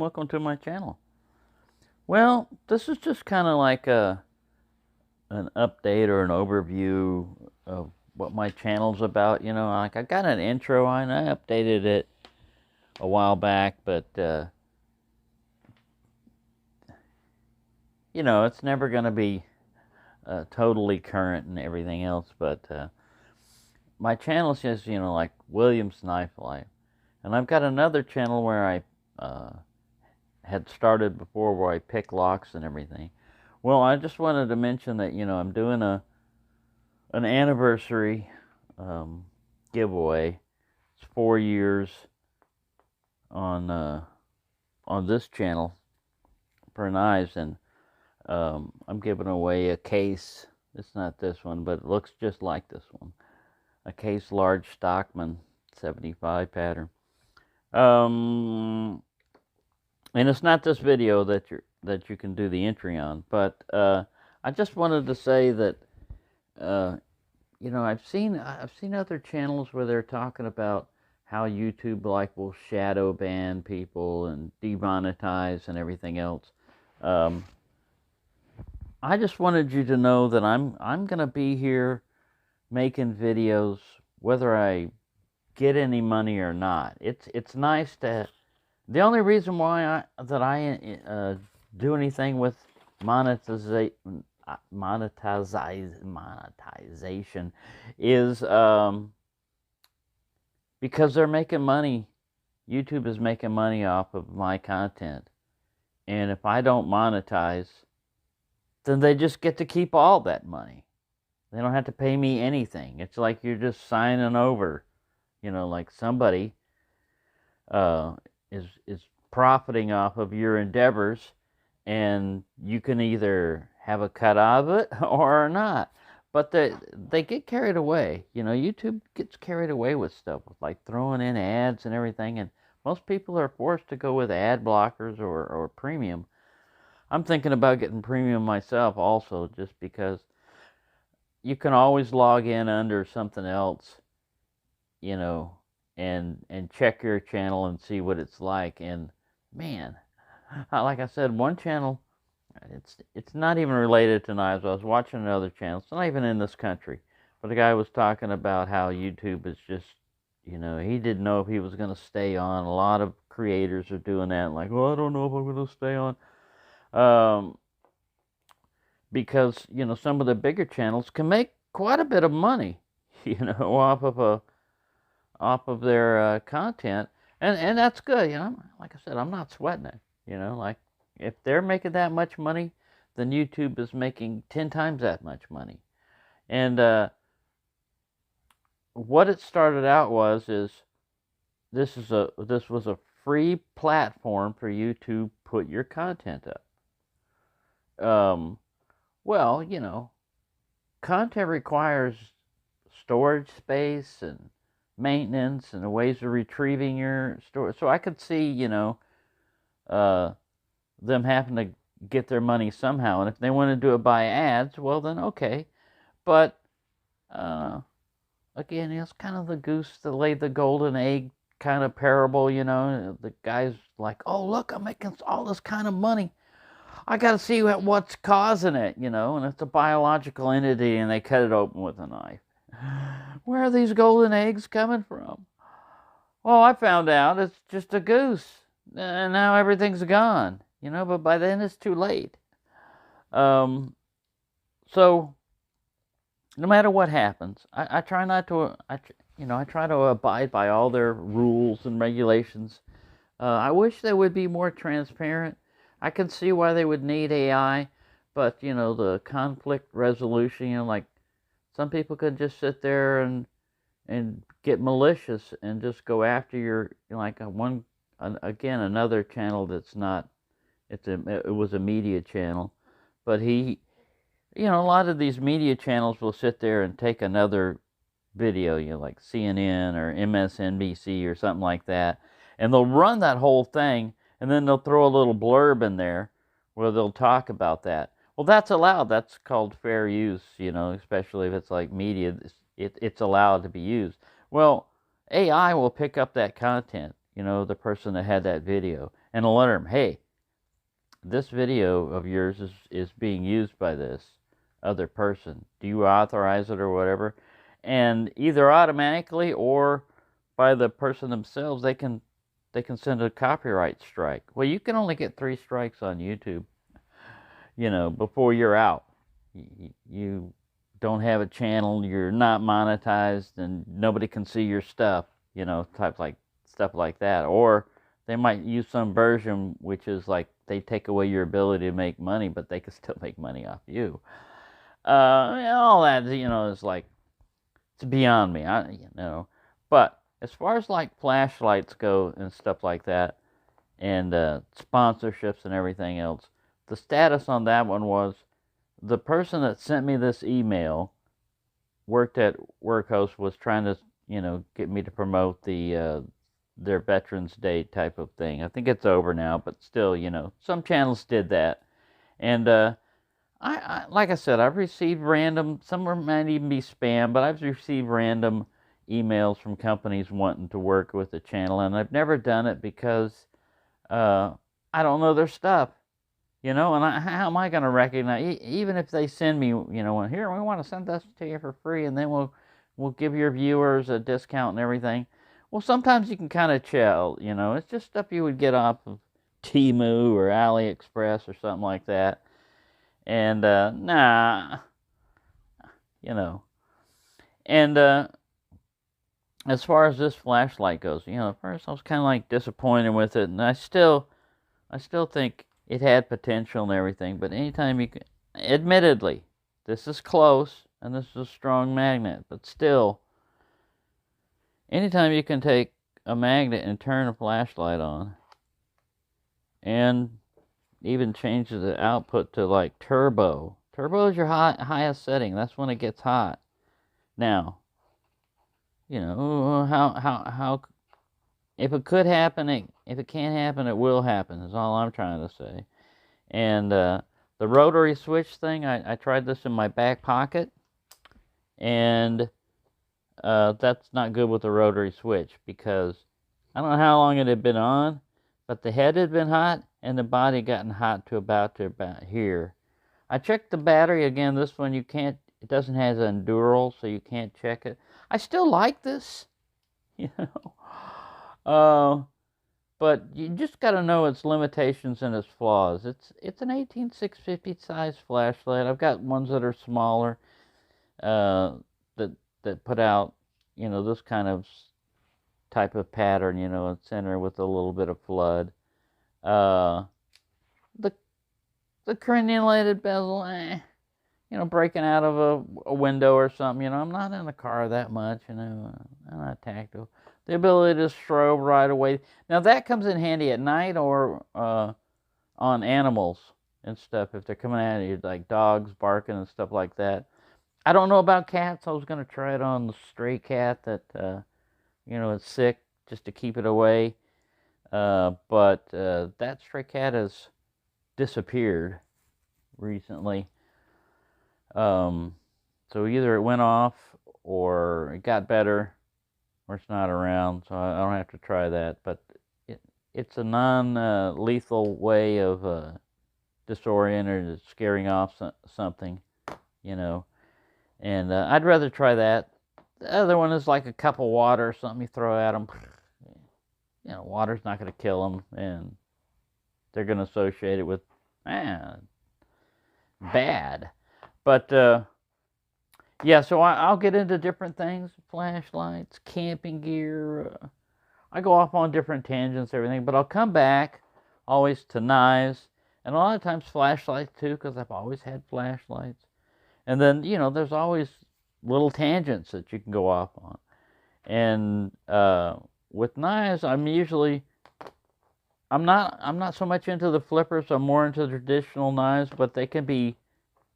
welcome to my channel. Well, this is just kind of like an update or an overview of what my channel's about. Like I got an intro and I updated it a while back, but it's never going to be totally current and everything else. But my channel's just, like William's Knife Life. And I've got another channel where I had started before where I pick locks and everything. Well, I just wanted to mention that, I'm doing an anniversary giveaway. It's 4 years on this channel for knives, and I'm giving away a case. It's not this one, but it looks just like this one. A case large Stockman 75 pattern. And it's not this video that you can do the entry on, but I just wanted to say that I've seen other channels where they're talking about how YouTube will shadow ban people and demonetize and everything else. I just wanted you to know that I'm gonna be here making videos whether I get any money or not. It's nice to. The only reason why I do anything with monetization is because they're making money. YouTube is making money off of my content, and if I don't monetize, then they just get to keep all that money. They don't have to pay me anything. It's like you're just signing over, like somebody is profiting off of your endeavors, and you can either have a cut out of it or not. But they get carried away. YouTube gets carried away with stuff, like throwing in ads and everything, and most people are forced to go with ad blockers or premium. I'm thinking about getting premium myself also, just because you can always log in under something else, and check your channel and see what it's like. And man, like I said, one channel, it's not even related to knives. I was watching another channel. It's not even in this country, but the guy was talking about how YouTube is just, he didn't know if he was going to stay on. A lot of creators are doing that, like, well, I don't know if I'm going to stay on, because some of the bigger channels can make quite a bit of money, off of their content, and that's good. Like I said, I'm not sweating it. Like if they're making that much money, then YouTube is making 10 times that much money. And what it started out is this was a free platform for you to put your content up. Well, content requires storage space and maintenance and the ways of retrieving your storage. So I could see, them having to get their money somehow. And if they want to do it by ads, well then okay. But again, it's kind of the goose that laid the golden egg kind of parable. The guy's like, oh look, I'm making all this kind of money. I got to see what's causing it, and it's a biological entity, and they cut it open with a knife. Where are these golden eggs coming from? Oh, I found out it's just a goose, and now everything's gone, but by then it's too late. So no matter what happens, I try not to, I try to abide by all their rules and regulations. I wish they would be more transparent. I can see why they would need AI, but the conflict resolution, like some people could just sit there and get malicious and just go after your, like another channel that's not, it was a media channel, but a lot of these media channels will sit there and take another video, like CNN or MSNBC or something like that, and they'll run that whole thing. And then they'll throw a little blurb in there where they'll talk about that. Well, that's allowed. That's called fair use, especially if it's like media. It's allowed to be used. Well, AI will pick up that content, the person that had that video, and alert them, hey, this video of yours is being used by this other person. Do you authorize it or whatever? And either automatically or by the person themselves, they can send a copyright strike. Well, you can only get 3 strikes on YouTube, before you're out. You don't have a channel, you're not monetized, and nobody can see your stuff, stuff like that. Or they might use some version which is like they take away your ability to make money, but they can still make money off you. All that, is like, it's beyond me. But as far as like flashlights go and stuff like that, and sponsorships and everything else, the status on that one was the person that sent me this email worked at Workhost, was trying to, get me to promote their Veterans Day type of thing. I think it's over now, but still, some channels did that. And I like I said, I've received random, some might even be spam, but I've received random emails from companies wanting to work with the channel, and I've never done it because I don't know their stuff, and how am I going to recognize, even if they send me, here, we want to send this to you for free, and then we'll give your viewers a discount and everything. Well, sometimes you can kind of tell, it's just stuff you would get off of Temu or AliExpress or something like that. And, nah, and, as far as this flashlight goes, at first I was kind of like disappointed with it, and I still think it had potential and everything, but anytime you can, admittedly, this is close, and this is a strong magnet, but still, anytime you can take a magnet and turn a flashlight on, and even change the output to like turbo. Turbo is your highest setting. That's when it gets hot. Now, how if it could happen, if it can't happen, it will happen, is all I'm trying to say. And the rotary switch thing, I tried this in my back pocket, and that's not good with the rotary switch, because I don't know how long it had been on, but the head had been hot, and the body had gotten hot to about here. I checked the battery again. This one, it doesn't have an Endural, so you can't check it. I still like this, but you just got to know its limitations and its flaws. It's an 18650 size flashlight. I've got ones that are smaller, that put out, this kind of type of pattern, a center with a little bit of flood. The crenulated bezel, breaking out of a window or something. I'm not in the car that much. I'm not tactile. The ability to strobe right away. Now that comes in handy at night or on animals and stuff, if they're coming at you, like dogs barking and stuff like that. I don't know about cats. I was going to try it on the stray cat that is sick, just to keep it away. But that stray cat has disappeared recently. So either it went off, or it got better, or it's not around. So I don't have to try that. But it's a non-lethal way of disorienting or scaring off something, And I'd rather try that. The other one is like a cup of water or something you throw at them. Water's not going to kill them, and they're going to associate it with bad. But yeah, so I'll get into different things: flashlights, camping gear. I go off on different tangents, everything. But I'll come back always to knives, and a lot of times flashlights too, because I've always had flashlights. And then there's always little tangents that you can go off on. And with knives, I'm not so much into the flippers. I'm more into the traditional knives, but they can be,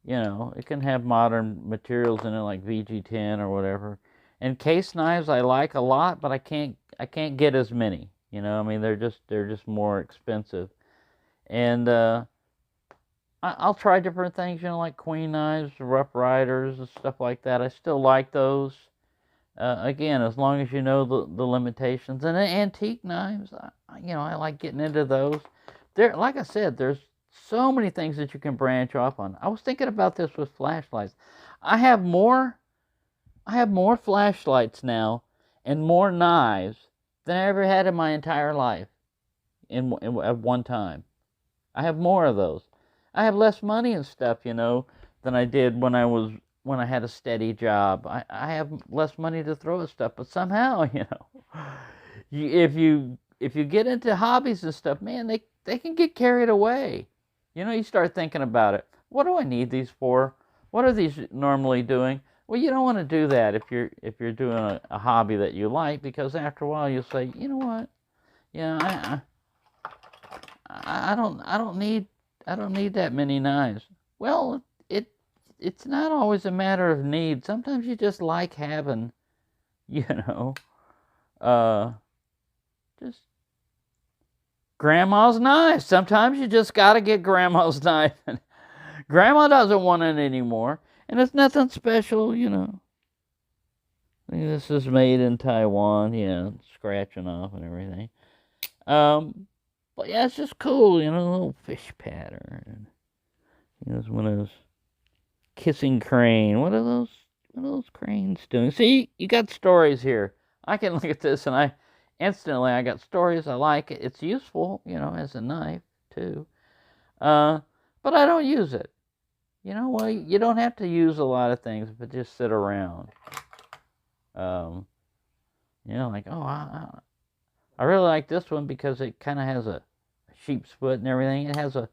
it can have modern materials in it, like VG10 or whatever. And case knives I like a lot, but I can't get as many. They're just more expensive. And I'll try different things, like queen knives, Rough Riders, and stuff like that. I still like those. Again, as long as you know the limitations. And antique knives, I like getting into those. Like I said, there's so many things that you can branch off on. I was thinking about this with flashlights. I have more I have more flashlights now and more knives than I ever had in my entire life at one time. I have more of those. I have less money and stuff, than I did when I had a steady job. I have less money to throw at stuff, but somehow, if you get into hobbies and stuff, man, they can get carried away. You start thinking about it. What do I need these for? What are these normally doing? Well, you don't want to do that if you're doing a hobby that you like, because after a while you'll say, you know what? Yeah, I don't need that many knives. Well, it's not always a matter of need. Sometimes you just like having, you know, uh, just grandma's knife. Sometimes you just gotta get grandma's knife. Grandma doesn't want it anymore, and it's nothing special. This is made in Taiwan, scratching off and everything. Um, but yeah, it's just cool, a little fish pattern. It's one of those kissing crane. What are those cranes doing? See, you got stories here. I can look at this and I got stories. I like it. It's useful, as a knife too. Uh, but I don't use it. Well, you don't have to use a lot of things, but just sit around. Um, like, oh, I really like this one because it kind of has a sheep's foot and everything. It has a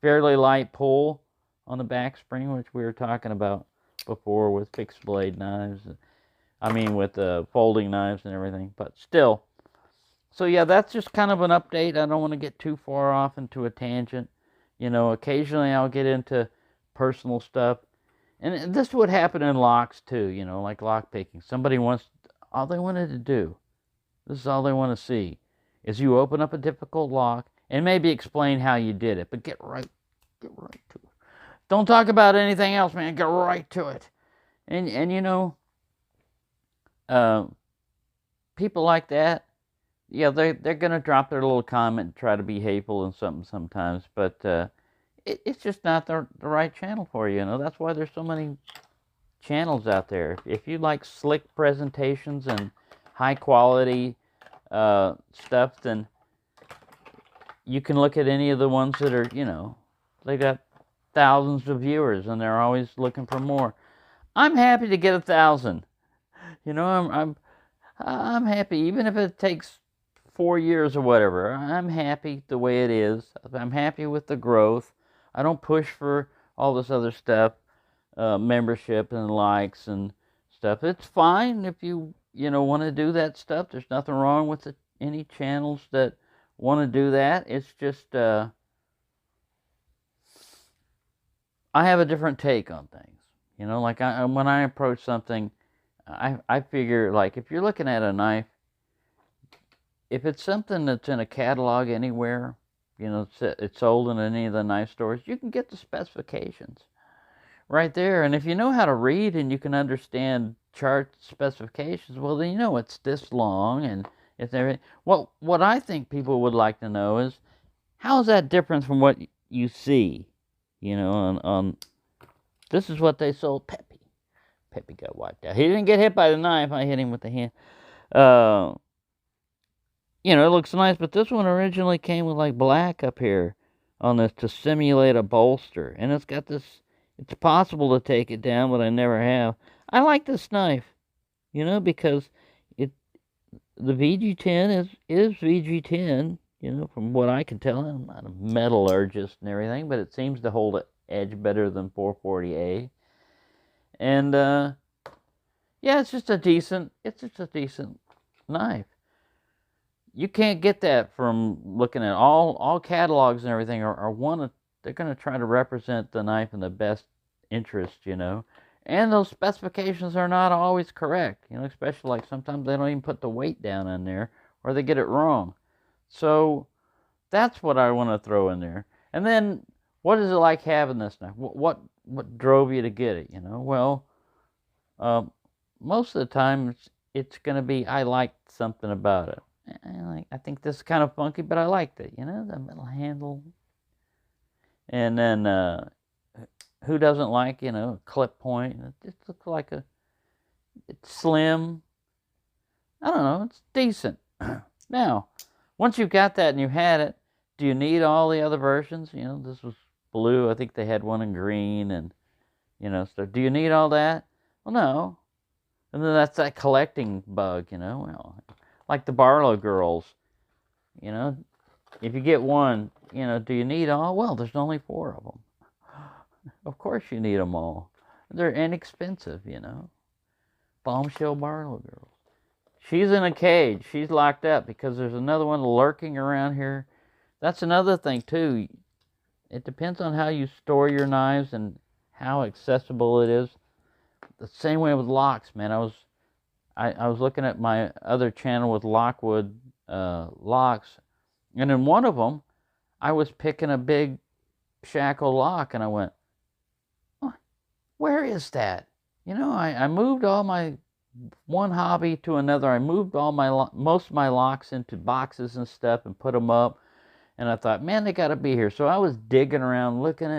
fairly light pull on the back spring, which we were talking about before with fixed blade knives. With folding knives and everything. But still, so yeah, that's just kind of an update. I don't want to get too far off into a tangent. Occasionally I'll get into personal stuff. And this would happen in locks too, like lock picking. All they wanted to do, this is all they want to see, is you open up a difficult lock and maybe explain how you did it, but get right to it. Don't talk about anything else, man. Get right to it. And uh, people like that, yeah, they're gonna drop their little comment and try to be hateful and something sometimes, but it's just not the right channel for you. That's why there's so many channels out there. If you like slick presentations and high quality stuff, then you can look at any of the ones that are, they got thousands of viewers and they're always looking for more. I'm happy to get 1,000. I'm happy, even if it takes 4 years or whatever. I'm happy the way it is. I'm happy with the growth. I don't push for all this other stuff, membership and likes and stuff. It's fine if you want to do that stuff. There's nothing wrong with any channels that want to do that. It's just I have a different take on things. Like when I approach something, I figure, like, if you're looking at a knife, if it's something that's in a catalog anywhere, it's sold in any of the knife stores, you can get the specifications right there. And if you know how to read and you can understand chart specifications, well, then it's this long and it's everything. Well, what I think people would like to know is, how is that different from what you see? On this is what they sold Peppy. Peppy got wiped out. He didn't get hit by the knife. I hit him with the hand. It looks nice, but this one originally came with like black up here on this to simulate a bolster, and it's got this. It's possible to take it down, but I never have. I like this knife, because the VG10 is VG10. From what I can tell. I'm not a metallurgist and everything, but it seems to hold an edge better than 440A. And yeah, it's just a decent knife. You can't get that from looking at all catalogs and everything. They're going to try to represent the knife in the best interest, And those specifications are not always correct, especially like sometimes they don't even put the weight down in there, or they get it wrong. So that's what I want to throw in there. And then, what is it like having this knife? What drove you to get it? Well, most of the time it's going to be, I liked something about it. I think this is kind of funky, but I liked it. The metal handle. And then, who doesn't like, a clip point? It just looks like it's slim. I don't know, it's decent. Now, once you've got that and you had it, do you need all the other versions? This was blue. I think they had one in green and, so do you need all that? Well, no. And then that's that collecting bug, well, like the Barlow Girls, if you get one, do you need all? Well, there's only 4 of them. Of course you need them all. They're inexpensive, Bombshell Barlow Girls. She's in a cage. She's locked up because there's another one lurking around here. That's another thing, too. It depends on how you store your knives and how accessible it is. The same way with locks, man. I was looking at my other channel with Lockwood locks, and in one of them, I was picking a big shackle lock, and I went, oh, where is that? I moved all my one hobby to another. I moved all most of my locks into boxes and stuff and put them up, and I thought, man, they got to be here. So I was digging around, looking.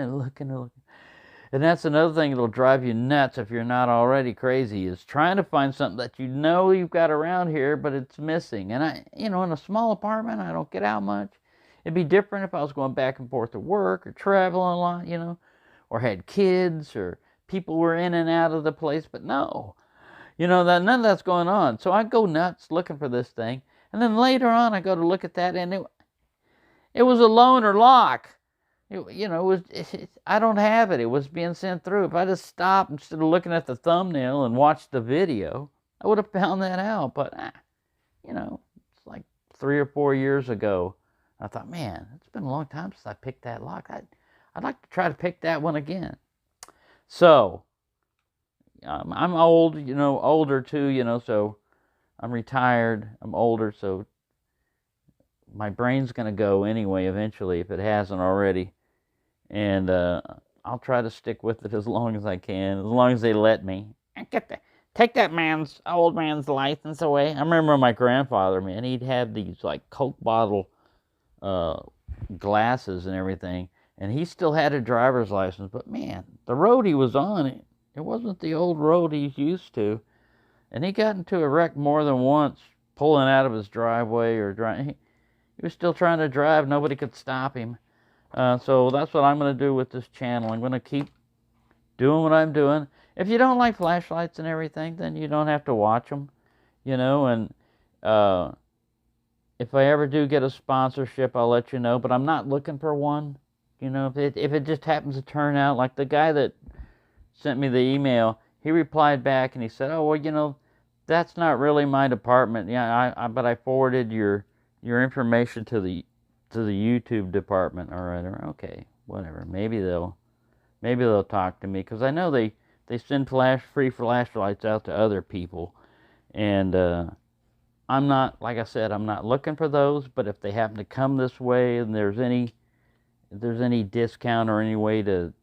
And that's another thing that'll drive you nuts if you're not already crazy, is trying to find something that you've got around here, but it's missing. And in a small apartment, I don't get out much. It'd be different if I was going back and forth to work or traveling a lot, or had kids or people were in and out of the place. But no, none of that's going on. So I go nuts looking for this thing. And then later on, I go to look at that, and it was a loaner lock. I don't have it. It was being sent through. If I just stopped instead of looking at the thumbnail and watched the video, I would have found that out. But, it's like 3 or 4 years ago. I thought, man, it's been a long time since I picked that lock. I'd like to try to pick that one again. So, I'm old, older too, so I'm retired. I'm older, so my brain's going to go anyway eventually if it hasn't already. And I'll try to stick with it as long as I can, as long as they let me. Take that old man's license away. I remember my grandfather, man, he'd have these like Coke bottle glasses and everything, and he still had a driver's license. But man, the road he was on, it wasn't the old road he's used to. And he got into a wreck more than once, pulling out of his driveway or driving. He was still trying to drive. Nobody could stop him. So that's what I'm going to do with this channel. I'm going to keep doing what I'm doing. If you don't like flashlights and everything, then you don't have to watch them, and if I ever do get a sponsorship, I'll let you know, but I'm not looking for one. If it just happens to turn out, like the guy that sent me the email, he replied back and he said, oh, well, that's not really my department. Yeah, but I forwarded your information to the YouTube department. All right, okay, whatever. Maybe they'll talk to me, because I know they send free flashlights out to other people, and I'm not, like I said, I'm not looking for those. But if they happen to come this way and if there's any discount or any way to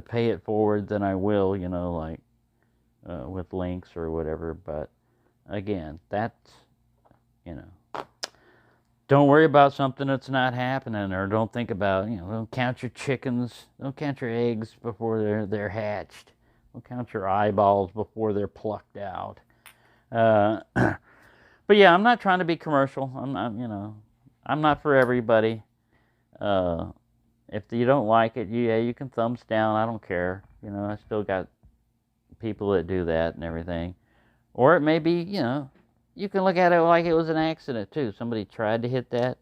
pay it forward, then I will, like with links or whatever. But again, that's, don't worry about something that's not happening, or don't think about, don't count your chickens, don't count your eggs before they're hatched. Don't count your eyeballs before they're plucked out. But yeah, I'm not trying to be commercial. I'm not for everybody. If you don't like it, you can thumbs down. I don't care. I still got people that do that and everything. Or it may be, you can look at it like it was an accident too. Somebody tried to hit that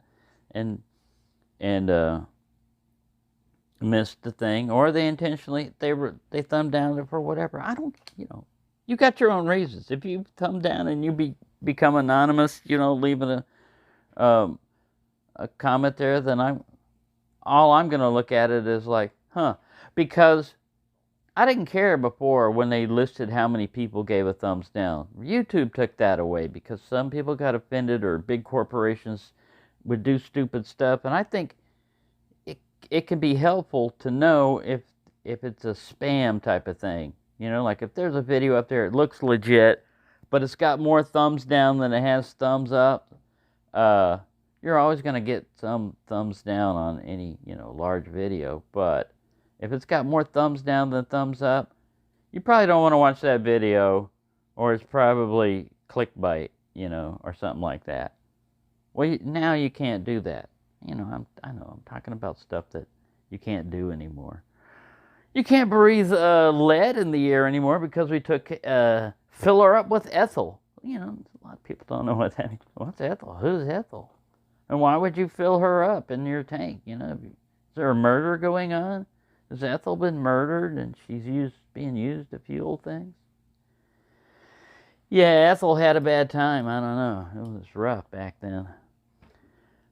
and missed the thing, or they intentionally they thumbed down it for whatever. I don't, you got your own reasons. If you thumb down and you become anonymous, leaving a comment there, then all I'm going to look at it is like, because I didn't care before when they listed how many people gave a thumbs down. YouTube took that away because some people got offended, or big corporations would do stupid stuff. And I think it can be helpful to know if it's a spam type of thing. Like if there's a video up there, it looks legit, but it's got more thumbs down than it has thumbs up, you're always going to get some thumbs down on any, large video. But if it's got more thumbs down than thumbs up, you probably don't want to watch that video, or it's probably clickbait, or something like that. Well, now you can't do that. I know I'm talking about stuff that you can't do anymore. You can't breathe lead in the air anymore because we took filler up with ethyl. A lot of people don't know what that means. What's ethyl? Who's Ethel? And why would you fill her up in your tank? Is there a murder going on? Has Ethel been murdered and she's being used to fuel things? Yeah, Ethel had a bad time. I don't know. It was rough back then.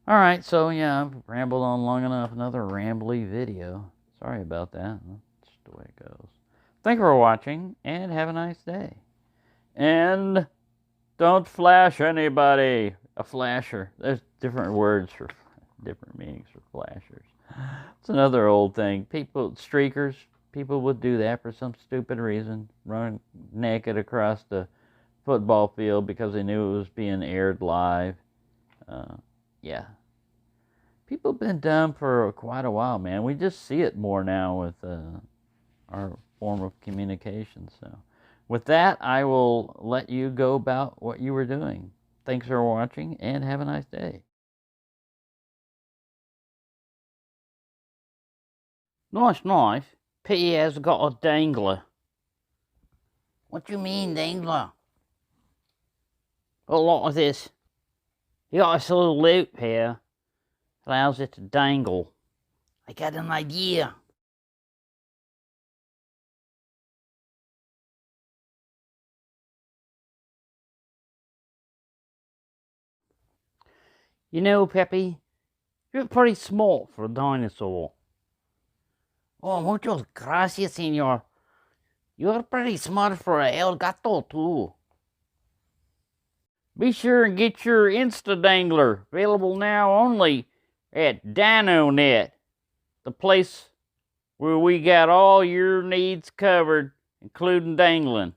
All right, so yeah, I've rambled on long enough. Another rambly video. Sorry about that. That's the way it goes. Thank you for watching, and have a nice day. And don't flash anybody. A flasher. There's different words for different meanings for flashers. It's another old thing. Streakers, people would do that for some stupid reason. Run naked across the football field because they knew it was being aired live. Yeah. People have been dumb for quite a while, man. We just see it more now with our form of communication. So with that, I will let you go about what you were doing. Thanks for watching, and have a nice day. Nice. P has got a dangler. What do you mean, dangler? A lot of this. You got this little loop here. Allows it to dangle. I got an idea. Peppy, you're pretty small for a dinosaur. Oh, muchas gracias, señor. You're pretty smart for a El Gato, too. Be sure and get your Insta Dangler, available now only at DinoNet, the place where we got all your needs covered, including dangling.